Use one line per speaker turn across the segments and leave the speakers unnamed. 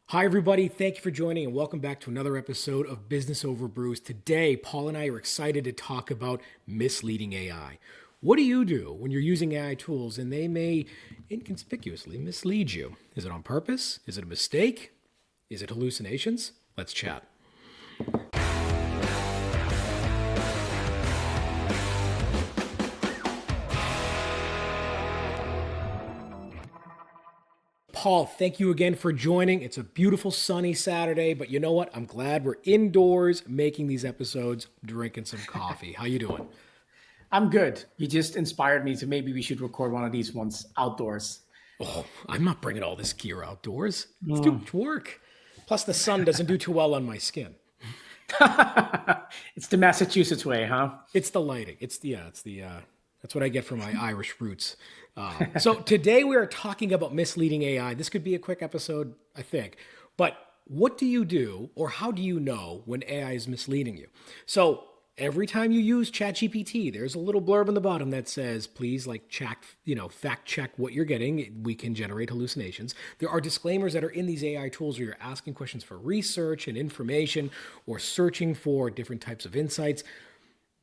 Hi, everybody. Thank you for joining and welcome back to another episode of Business Over Brews. Today, Paul and I are excited to talk about misleading AI. What do you do when you're using AI tools and they may inconspicuously mislead you? Is it on purpose? Is it a mistake? Is it hallucinations? Let's chat. Paul, thank you again for joining. It's a beautiful sunny Saturday, but you know what? I'm glad we're indoors making these episodes, drinking some coffee. How you doing?
I'm good. You just inspired me to maybe we should record one of these ones outdoors.
Oh, I'm not bringing all this gear outdoors. It's too
Mm.
much work. Plus, the sun doesn't do too well on my skin.
It's the Massachusetts way, huh?
It's the lighting. That's what I get for my Irish roots. So today we are talking about misleading AI. This could be a quick episode, I think. But what do you do, or how do you know when AI is misleading you? So every time you use ChatGPT, there's a little blurb on the bottom that says, please fact check what you're getting. We can generate hallucinations. There are disclaimers that are in these AI tools where you're asking questions for research and information or searching for different types of insights.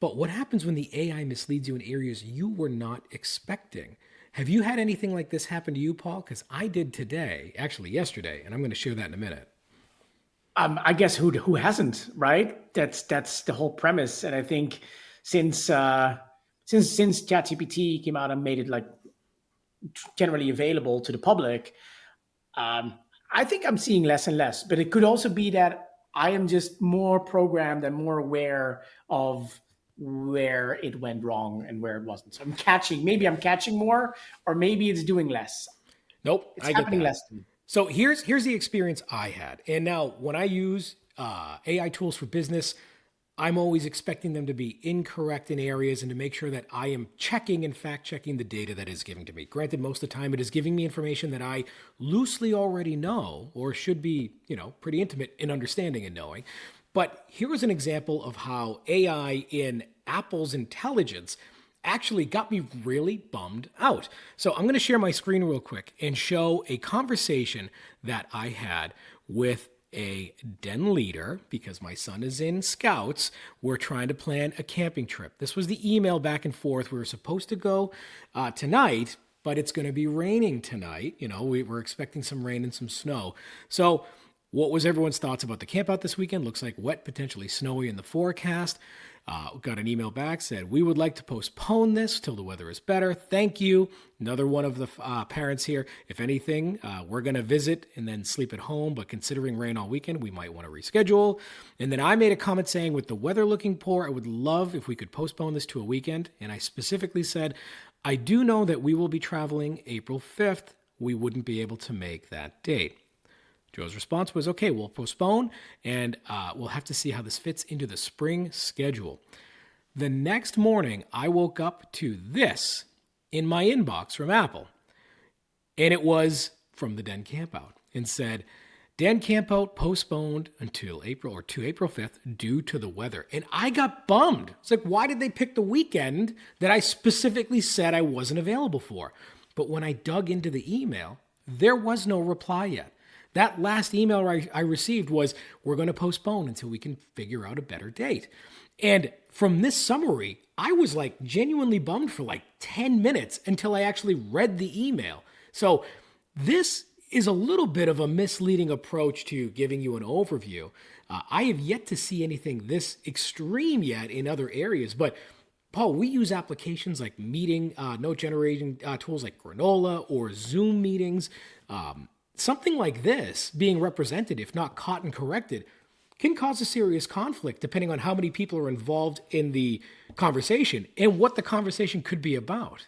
But what happens when the AI misleads you in areas you were not expecting? Have you had anything like this happen to you, Paul? Because I did today, actually yesterday, and I'm going to share that in a minute.
I guess who hasn't, right? That's the whole premise. And I think since since ChatGPT came out and made it like generally available to the public, um, I think I'm seeing less and less. But it could also be that I am just more programmed and more aware of where it went wrong and where it wasn't. So maybe I'm catching more, or maybe it's doing less.
Nope,
It's
I get
happening
that.
less to me.
So here's the experience I had. And now when I use AI tools for business, I'm always expecting them to be incorrect in areas and to make sure that I am checking and fact checking the data that is giving to me. Granted, most of the time it is giving me information that I loosely already know or should be, pretty intimate in understanding and knowing. But here is an example of how AI in Apple's intelligence actually got me really bummed out. So I'm going to share my screen real quick and show a conversation that I had with a den leader because my son is in scouts. We're trying to plan a camping trip. This was the email back and forth. We were supposed to go tonight, but it's going to be raining tonight. We're expecting some rain and some snow. So what was everyone's thoughts about the camp out this weekend? Looks like wet, potentially snowy in the forecast. Got an email back, said, we would like to postpone this till the weather is better. Thank you. Another one of the parents here. If anything, we're going to visit and then sleep at home, but considering rain all weekend, we might want to reschedule. And then I made a comment saying, with the weather looking poor, I would love if we could postpone this to a weekend. And I specifically said, I do know that we will be traveling April 5th. We wouldn't be able to make that date. Joe's response was, okay, we'll postpone and we'll have to see how this fits into the spring schedule. The next morning, I woke up to this in my inbox from Apple. And it was from the Den Campout and said, Den Campout postponed until April 5th due to the weather. And I got bummed. It's like, why did they pick the weekend that I specifically said I wasn't available for? But when I dug into the email, there was no reply yet. That last email I received was, we're going to postpone until we can figure out a better date. And from this summary, I was like genuinely bummed for like 10 minutes until I actually read the email. So this is a little bit of a misleading approach to giving you an overview. I have yet to see anything this extreme yet in other areas, but Paul, we use applications like meeting, note generating tools like Granola or Zoom meetings. Something like this being represented, if not caught and corrected, can cause a serious conflict depending on how many people are involved in the conversation and what the conversation could be about.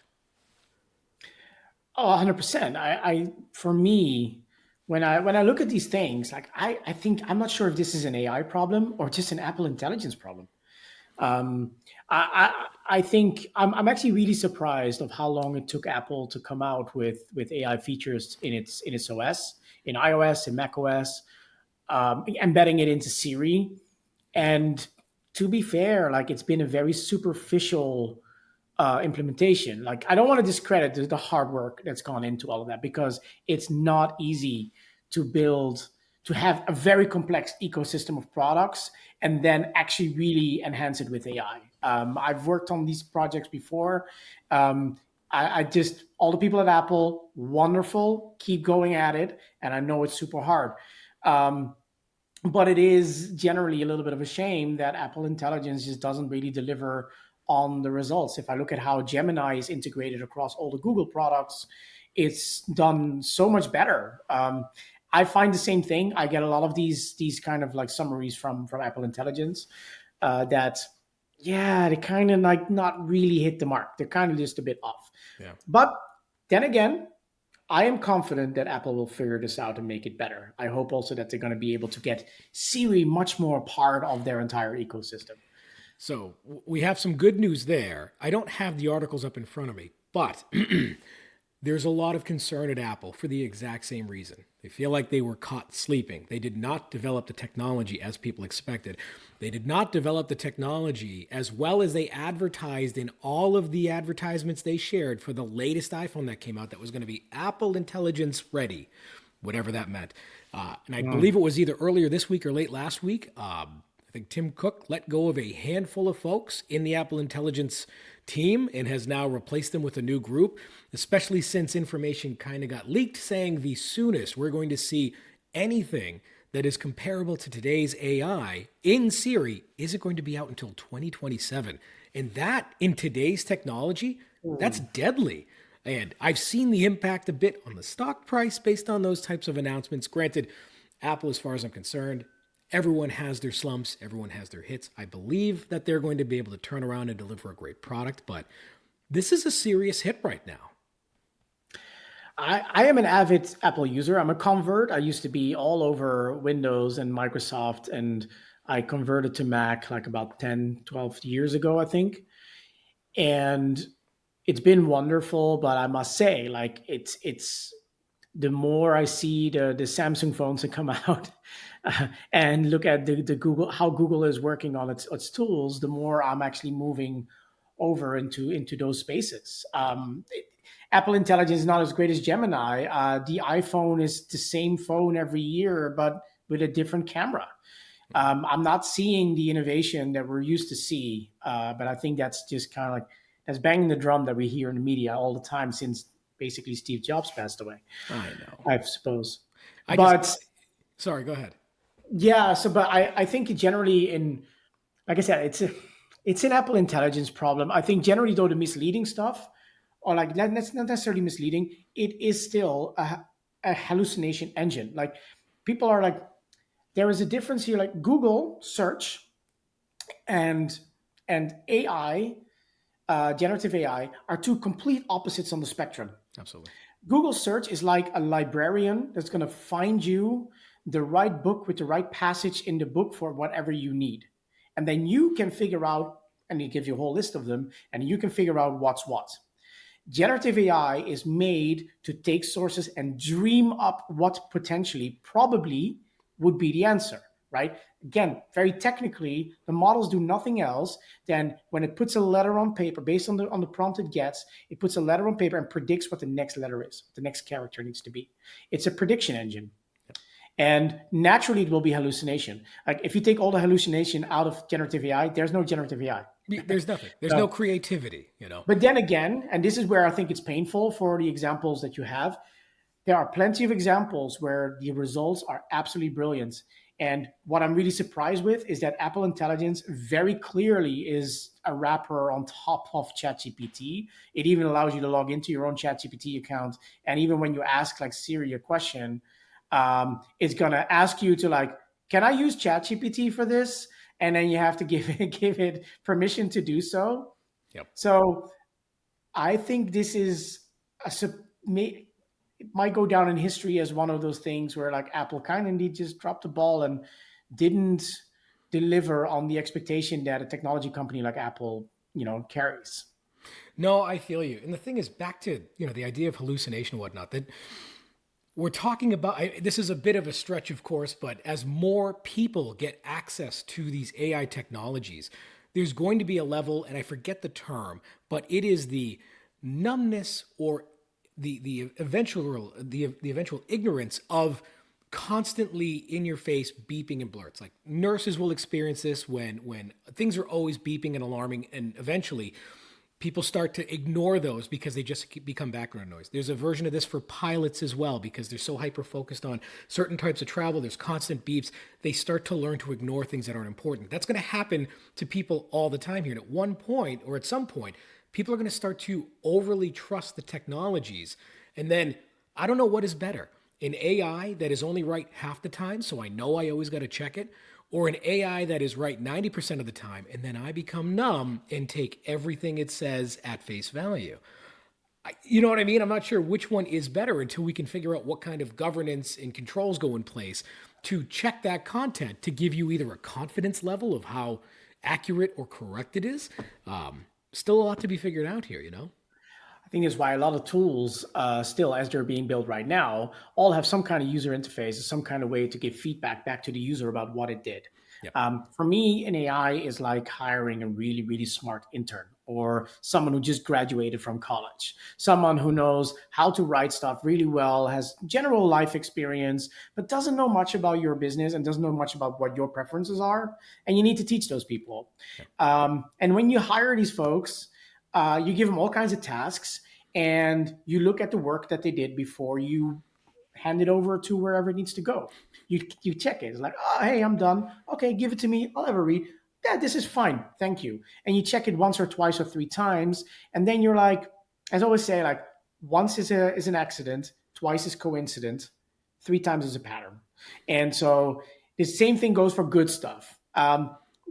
Oh, 100%. For me, when I look at these things, like I think I'm not sure if this is an AI problem or just an Apple intelligence problem. Um, I think I'm actually really surprised of how long it took Apple to come out with AI features in its OS, in iOS and macOS, embedding it into Siri. And to be fair, like it's been a very superficial implementation. Like I don't want to discredit the hard work that's gone into all of that because it's not easy to build to have a very complex ecosystem of products and then actually really enhance it with AI. I've worked on these projects before. I just, all the people at Apple, wonderful, keep going at it. And I know it's super hard. Um, but it is generally a little bit of a shame that Apple Intelligence just doesn't really deliver on the results. If I look at how Gemini is integrated across all the Google products, it's done so much better. I find the same thing. I get a lot of these kind of like summaries from Apple Intelligence that, yeah, they kind of like not really hit the mark. They're kind of just a bit off.
Yeah.
But then again, I am confident that Apple will figure this out and make it better. I hope also that they're going to be able to get Siri much more part of their entire ecosystem.
So we have some good news there. I don't have the articles up in front of me, but there's a lot of concern at Apple for the exact same reason. They feel like they were caught sleeping. They did not develop the technology as people expected. They did not develop the technology as well as they advertised in all of the advertisements they shared for the latest iPhone that came out that was going to be Apple Intelligence ready, whatever that meant. And I believe it was either earlier this week or late last week. I think Tim Cook let go of a handful of folks in the Apple Intelligence team and has now replaced them with a new group, especially since information kind of got leaked saying the soonest we're going to see anything that is comparable to today's AI in Siri isn't going to be out until 2027. And that, in today's technology, that's deadly. And I've seen the impact a bit on the stock price based on those types of announcements. Granted, Apple, as far as I'm concerned, everyone has their slumps, everyone has their hits. I believe that they're going to be able to turn around and deliver a great product, but this is a serious hit right now.
I am an avid Apple user. I'm a convert. I used to be all over Windows and Microsoft, and I converted to Mac like about 10, 12 years ago, I think. And it's been wonderful, but I must say, like, it's the more I see the Samsung phones that come out and look at the Google, how Google is working on its tools, the more I'm actually moving over into those spaces. Apple Intelligence is not as great as Gemini. The iPhone is the same phone every year, but with a different camera. I'm not seeing the innovation that we're used to see, but I think that's just kind of like that's banging the drum that we hear in the media all the time since basically Steve Jobs passed away.
I know.
I suppose. But
sorry, go ahead.
yeah, but I think generally like I said, it's an Apple Intelligence problem. I think generally though the misleading stuff, or like that's not necessarily misleading, it is still a hallucination engine. Like people are like, there is a difference here. Like Google search and AI, generative AI, are two complete opposites on the spectrum.
Absolutely.
Google search is like a librarian that's going to find you the right book with the right passage in the book for whatever you need. And then you can figure out, and it gives you a whole list of them, and you can figure out what's what. Generative AI is made to take sources and dream up what potentially, probably would be the answer, right? Again, very technically, the models do nothing else than when it puts a letter on paper, based on the prompt it gets, it puts a letter on paper and predicts what the next letter is, what the next character needs to be. It's a prediction engine. And naturally, it will be hallucination. Like if you take all the hallucination out of generative AI, there's no generative AI.
There's nothing. There's no creativity,
But then again, and this is where I think it's painful for the examples that you have, there are plenty of examples where the results are absolutely brilliant. And what I'm really surprised with is that Apple Intelligence very clearly is a wrapper on top of ChatGPT. It even allows you to log into your own ChatGPT account. And even when you ask like Siri a question, it's going to ask you to like, can I use ChatGPT for this? And then you have to give it permission to do so.
Yep.
So I think this is it might go down in history as one of those things where like Apple kind of indeed just dropped the ball and didn't deliver on the expectation that a technology company like Apple, carries.
No, I feel you. And the thing is, back to the idea of hallucination and whatnot, that we're talking about. This is a bit of a stretch, of course, but as more people get access to these AI technologies, there's going to be a level, and I forget the term, but it is the numbness or the eventual ignorance of constantly in your face beeping and blurts. Like nurses will experience this when things are always beeping and alarming, and eventually people start to ignore those because they just become background noise. There's a version of this for pilots as well because they're so hyper focused on certain types of travel. There's constant beeps. They start to learn to ignore things that aren't important. That's going to happen to people all the time here. And at one point or at some point, people are going to start to overly trust the technologies. And then I don't know what is better, an AI that is only right half the time, so I know I always got to check it, or an AI that is right 90% of the time, and then I become numb and take everything it says at face value. You know what I mean? I'm not sure which one is better until we can figure out what kind of governance and controls go in place to check that content to give you either a confidence level of how accurate or correct it is. Still a lot to be figured out here, you know?
I think is why a lot of tools, still as they're being built right now, all have some kind of user interface, some kind of way to give feedback back to the user about what it did.
Yeah.
For me, an AI is like hiring a really, really smart intern or someone who just graduated from college, someone who knows how to write stuff really well, has general life experience, but doesn't know much about your business and doesn't know much about what your preferences are. And you need to teach those people. And when you hire these folks, you give them all kinds of tasks and you look at the work that they did before you hand it over to wherever it needs to go. You check it. It's like, oh, hey, I'm done. Okay, give it to me. I'll have a read. Yeah, this is fine. Thank you. And you check it once or twice or three times. And then you're like, as I always say, like once is an accident, twice is coincident, three times is a pattern. And so the same thing goes for good stuff.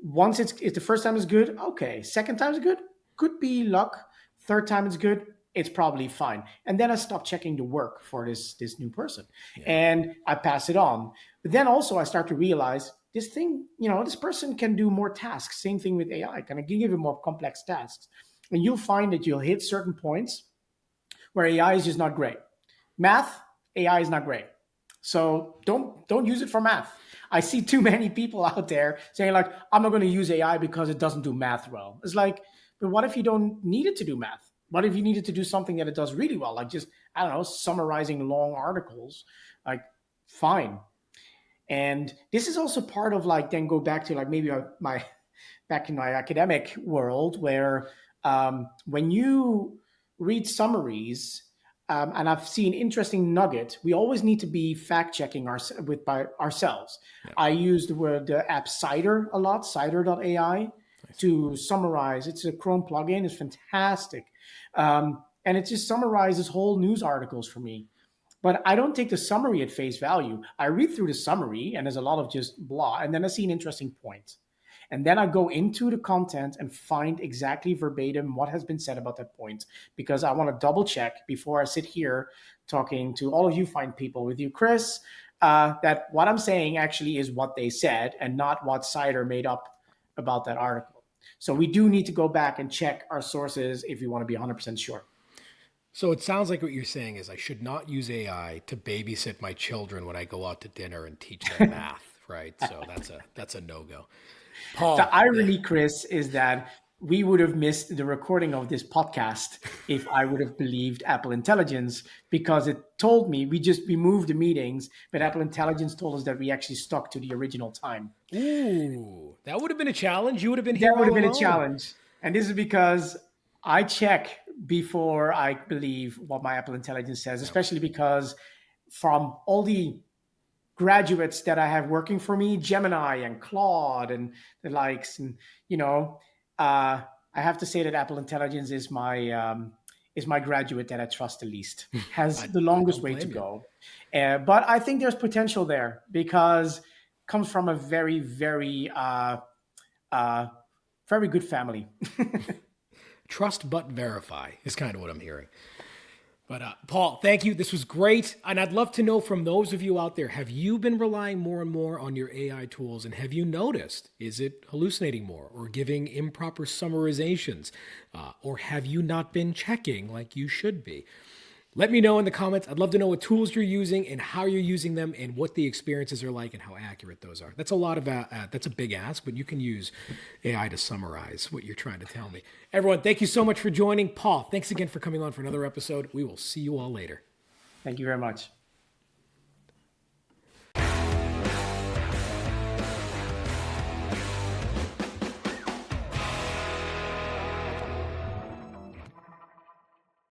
Once it's the first time is good, okay. Second time is good, could be luck. Third time is good, it's probably fine. And then I stop checking the work for this new person, and I pass it on. But then also I start to realize this thing, this person can do more tasks. Same thing with AI. Can I give it more complex tasks? And you'll find that you'll hit certain points where AI is just not great. Math, AI is not great. So don't use it for math. I see too many people out there saying like, I'm not going to use AI because it doesn't do math well. It's like, but what if you don't need it to do math? What if you needed to do something that it does really well, like just, I don't know, summarizing long articles? Like, fine. And this is also part of like, then go back to like maybe back in my academic world where when you read summaries, and I've seen interesting nugget. We always need to be fact checking by ourselves. Yeah. I use the app Cider a lot, cider.ai, to summarize. It's a Chrome plugin. It's fantastic. And it just summarizes whole news articles for me. But I don't take the summary at face value. I read through the summary and there's a lot of just blah. And then I see an interesting point. And then I go into the content and find exactly verbatim what has been said about that point, because I want to double check before I sit here talking to all of you fine people, with you, Chris, that what I'm saying actually is what they said and not what Cider made up about that article. So we do need to go back and check our sources if we want to be 100% sure.
So it sounds like what you're saying is I should not use AI to babysit my children when I go out to dinner and teach them math, right? So that's a no-go. Paul,
the irony, Chris, is that we would have missed the recording of this podcast if I would have believed Apple Intelligence, because it told me we moved the meetings, but Apple Intelligence told us that we actually stuck to the original time.
Ooh, that would have been a challenge. You would have been here.
That would have been a challenge. And this is because I check before I believe what my Apple Intelligence says, especially because from all the graduates that I have working for me, Gemini and Claude and the likes, and I have to say that Apple Intelligence is my graduate that I trust the least, has the longest way to go. But I think there's potential there because it comes from a very, very, very good family.
Trust but verify is kind of what I'm hearing. But Paul, thank you. This was great. And I'd love to know from those of you out there, have you been relying more and more on your AI tools? And have you noticed, is it hallucinating more or giving improper summarizations? Or have you not been checking like you should be? Let me know in the comments. I'd love to know what tools you're using and how you're using them and what the experiences are like and how accurate those are. That's a lot of that's a big ask, but you can use AI to summarize what you're trying to tell me. Everyone, thank you so much for joining. Paul, thanks again for coming on for another episode. We will see you all later.
Thank you very much.